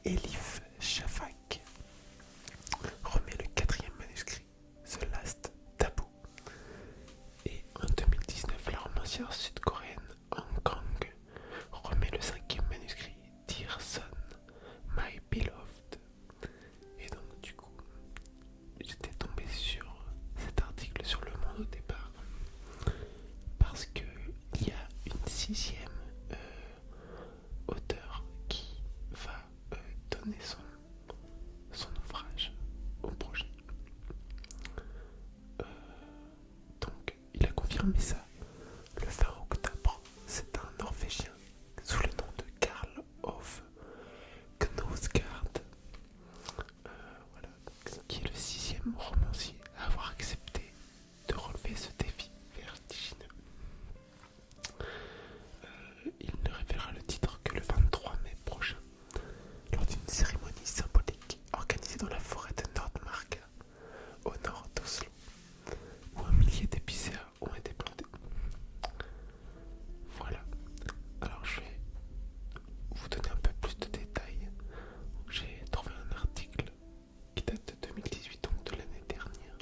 Elif Shafak remet le quatrième manuscrit, The Last Taboo. Et en 2019, la romancière sud-coréenne Hong Kang remet le cinquième manuscrit, Dear Son, My Beloved. Et donc du coup, j'étais tombé sur cet article sur Le Monde au départ, parce que il y a une sixième auteur qui va donner son ouvrage au projet. Donc il a confirmé ça le 20 octobre. C'est un Norvégien sous le nom de Karl Ove Knausgaard, voilà, qui est le sixième romancier à avoir accepté de relever ce défi vertigineux. Il ne révélera le titre que le 23 mai prochain, lors d'une cérémonie symbolique organisée dans la forêt de Nordmarka, au nord d'Oslo, où un millier d'épicéas ont été plantés. Voilà, alors je vais vous donner un peu plus de détails. J'ai trouvé un article qui date de 2018, donc de l'année dernière,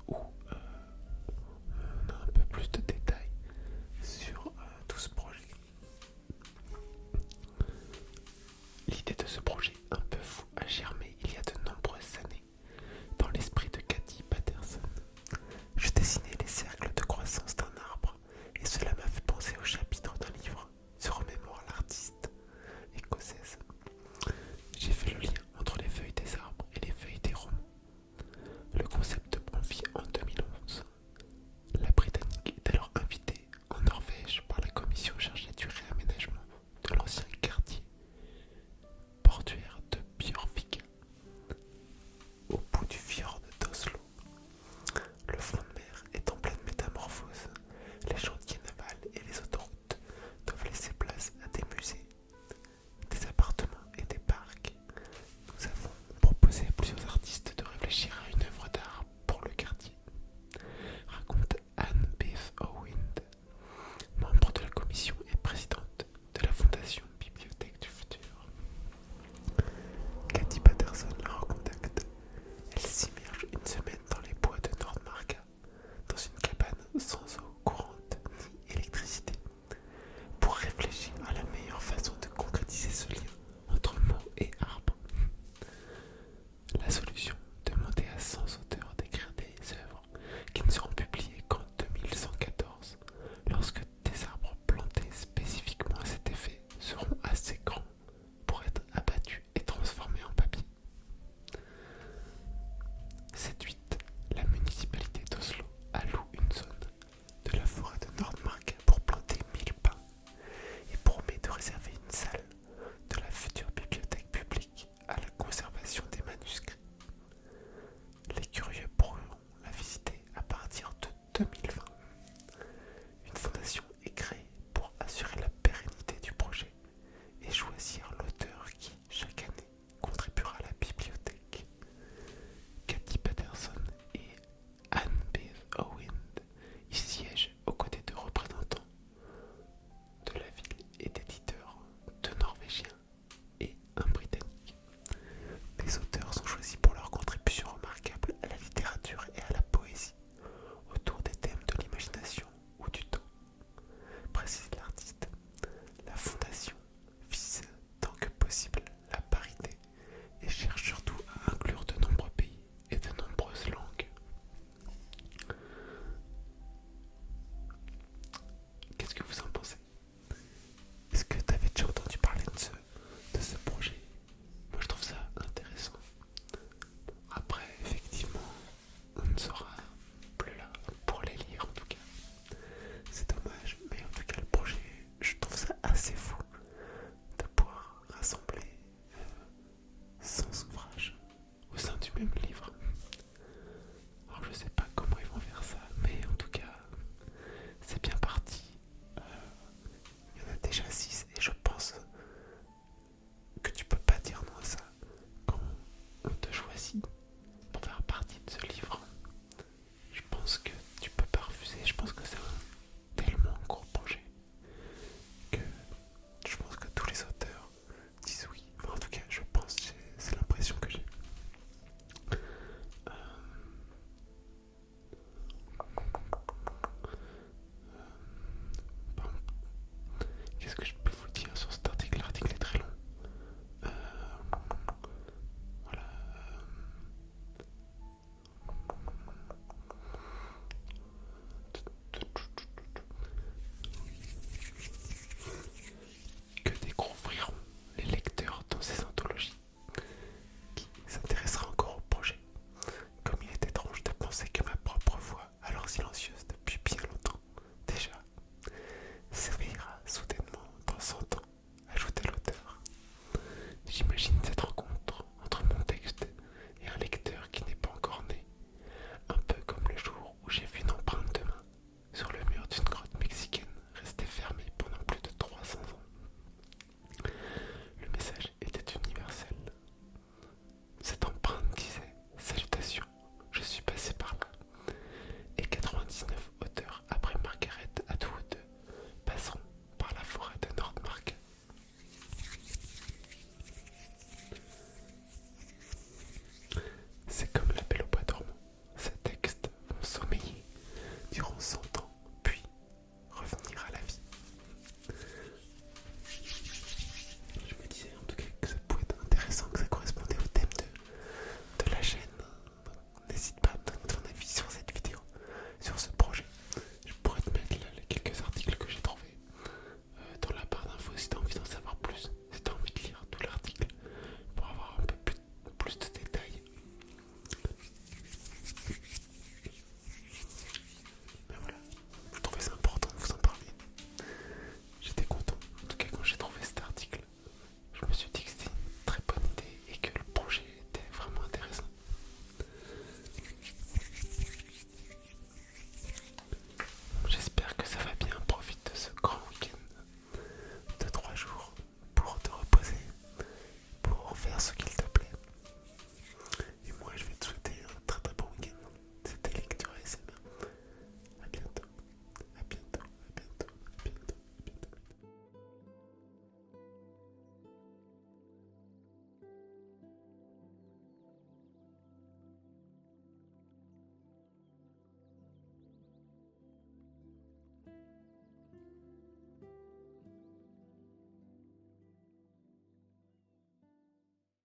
où on a un peu plus de détails sur tout ce projet. L'idée de ce projet un peu fou a germé il y a de nombreuses années dans l'esprit de Cathy Patterson. Je dessinais les cercles de croissance d'un arbre et cela m'a fait penser au chapitre d'un livre, se remémore l'artiste écossaise. J'ai fait le lien entre les feuilles des arbres et les feuilles des romans. Le concept prend vie en 2011. La Britannique est alors invitée en Norvège par la commission chargée du réaménagement de l'ancien quartier portuaire de Bjørvika, au bout du fjord d'Oslo. Le front de mer est en pleine métamorphose. Les chantiers navals et les autoroutes doivent laisser place à des musées, des appartements et des parcs. Nous avons proposé à plusieurs artistes de réfléchir à une œuvre d'art pour le quartier, raconte Anne Beth Owind, membre de la commission et présidente de la fondation Bibliothèque du Futur. Cathy Patterson la recontacte. Elle s'immerge une semaine dans les bois de Nordmarka, dans une cabane sans eau courante ni électricité, pour réfléchir à la meilleure façon de concrétiser ce lien entre mots et arbres. La solution, demander à 100 auteurs d'écrire des œuvres qui ne seront publiées qu'en 2114, lorsque des arbres plantés spécifiquement à cet effet seront assez grands pour être abattus et transformés en papier. Séduite, la municipalité d'Oslo alloue une zone de la forêt de Nordmarka pour planter 1000 pins et promet de réserver une salle de la future bibliothèque publique à la conservation des manuscrits. Les curieux pourront la visiter à partir de 2020. Une fondation est créée pour assurer la pérennité du projet et choisir l'auteur qui, chaque année, contribuera à la bibliothèque. Cathy Patterson et Anne Beth Owind y siègent aux côtés de représentants de la ville et d'éditeurs, de Norvégiens et un Britannique. Des auteurs sont choisis pour leur contribution remarquable à la littérature et à la poésie, autour des thèmes de l'imagination ou du temps, précise l'artiste. La fondation vise tant que possible la parité et cherche surtout à inclure de nombreux pays et de nombreuses langues. Qu'est-ce que vous en pensez? Est-ce que tu avais déjà entendu parler de ce projet? Moi je trouve ça intéressant. Après, effectivement, on ne sera plus là pour les lire en tout cas. C'est dommage, mais en tout cas le projet, je trouve ça assez fou.